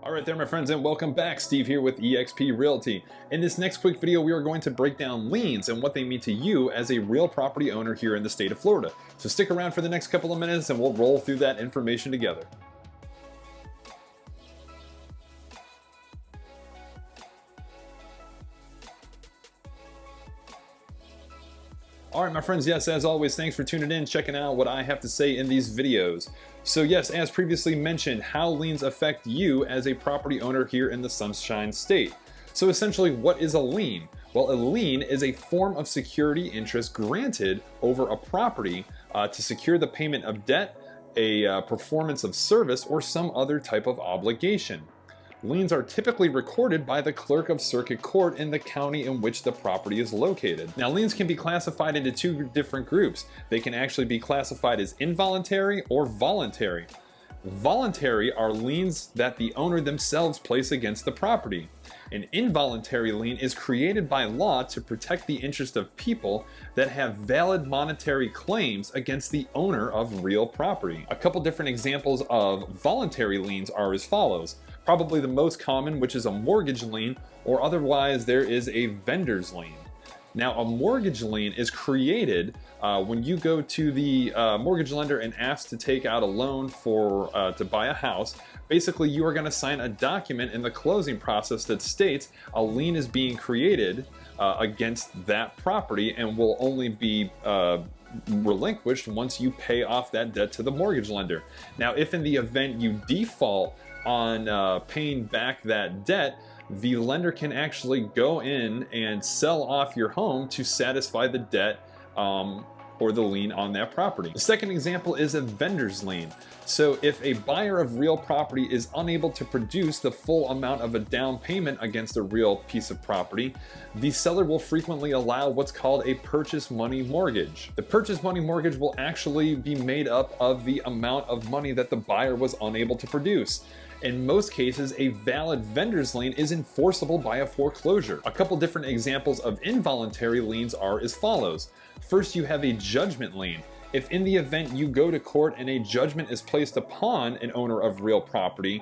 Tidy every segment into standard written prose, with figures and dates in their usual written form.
All right there, my friends, and welcome back. Steve here with eXp Realty. In this next quick video, we are going to break down liens and what they mean to you as a real property owner here in the state of Florida. So stick around for the next couple of minutes and we'll roll through that information together. All right, my friends, yes, as always, thanks for tuning in, checking out what I have to say in these videos. So yes, as previously mentioned, how liens affect you as a property owner here in the Sunshine State. So essentially, what is a lien? Well, a lien is a form of security interest granted over a property to secure the payment of debt, a performance of service, or some other type of obligation. Liens are typically recorded by the clerk of circuit court in the county in which the property is located. Now, liens can be classified into two different groups. They can actually be classified as involuntary or voluntary. Voluntary are liens that the owner themselves place against the property. An involuntary lien is created by law to protect the interest of people that have valid monetary claims against the owner of real property. A couple different examples of voluntary liens are as follows. Probably the most common, which is a mortgage lien, or otherwise there is a vendor's lien. Now, a mortgage lien is created when you go to the mortgage lender and ask to take out a loan for to buy a house. Basically, you are going to sign a document in the closing process that states a lien is being created against that property and will only be relinquished once you pay off that debt to the mortgage lender. Now, if in the event you default on paying back that debt, the lender can actually go in and sell off your home to satisfy the debt or the lien on that property. The second example is a vendor's lien. So if a buyer of real property is unable to produce the full amount of a down payment against a real piece of property, the seller will frequently allow what's called a purchase money mortgage. The purchase money mortgage will actually be made up of the amount of money that the buyer was unable to produce. In most cases, a valid vendor's lien is enforceable by a foreclosure. A couple different examples of involuntary liens are as follows. First, you have a judgment lien. If in the event you go to court and a judgment is placed upon an owner of real property,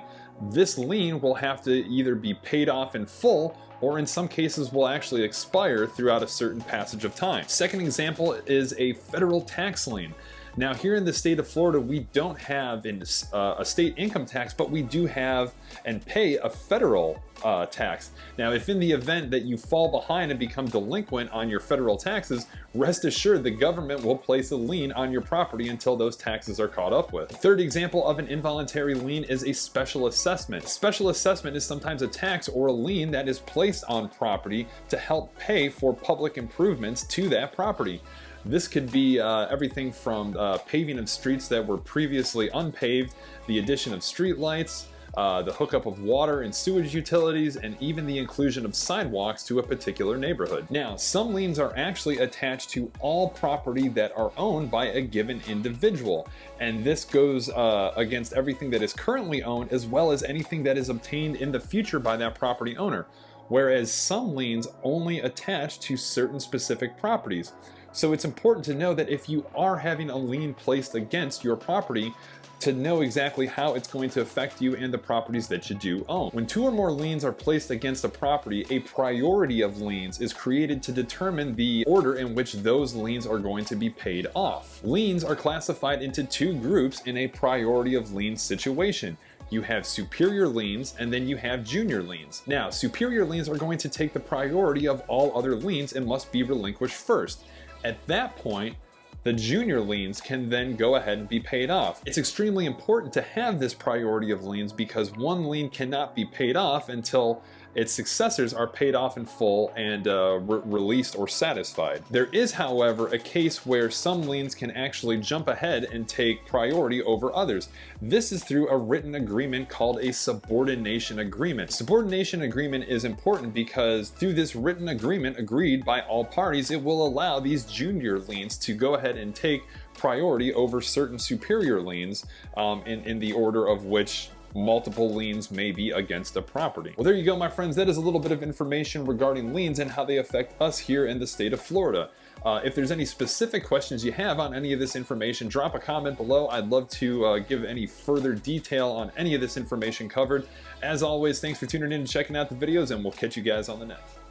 this lien will have to either be paid off in full or in some cases will actually expire throughout a certain passage of time. Second example is a federal tax lien. Now, here in the state of Florida, we don't have a state income tax, but we do have and pay a federal tax. Now, if in the event that you fall behind and become delinquent on your federal taxes, rest assured the government will place a lien on your property until those taxes are caught up with. Third example of an involuntary lien is a special assessment. Special assessment is sometimes a tax or a lien that is placed on property to help pay for public improvements to that property. This could be everything from paving of streets that were previously unpaved, the addition of street lights, the hookup of water and sewage utilities, and even the inclusion of sidewalks to a particular neighborhood. Now, some liens are actually attached to all property that are owned by a given individual, and this goes against everything that is currently owned as well as anything that is obtained in the future by that property owner, whereas some liens only attach to certain specific properties. So it's important to know that if you are having a lien placed against your property, to know exactly how it's going to affect you and the properties that you do own. When two or more liens are placed against a property, a priority of liens is created to determine the order in which those liens are going to be paid off. Liens are classified into two groups in a priority of liens situation. You have superior liens and then you have junior liens. Now, superior liens are going to take the priority of all other liens and must be relinquished first. At that point, the junior liens can then go ahead and be paid off. It's extremely important to have this priority of liens because one lien cannot be paid off until its successors are paid off in full and released or satisfied. There is, however, a case where some liens can actually jump ahead and take priority over others. This is through a written agreement called a subordination agreement. Subordination agreement is important because through this written agreement agreed by all parties, it will allow these junior liens to go ahead and take priority over certain superior liens in the order of which multiple liens may be against a property. Well, there you go, my friends. That is a little bit of information regarding liens and how they affect us here in the state of Florida. If there's any specific questions you have on any of this information, drop a comment below. I'd love to give any further detail on any of this information covered. As always, thanks for tuning in and checking out the videos, and we'll catch you guys on the next.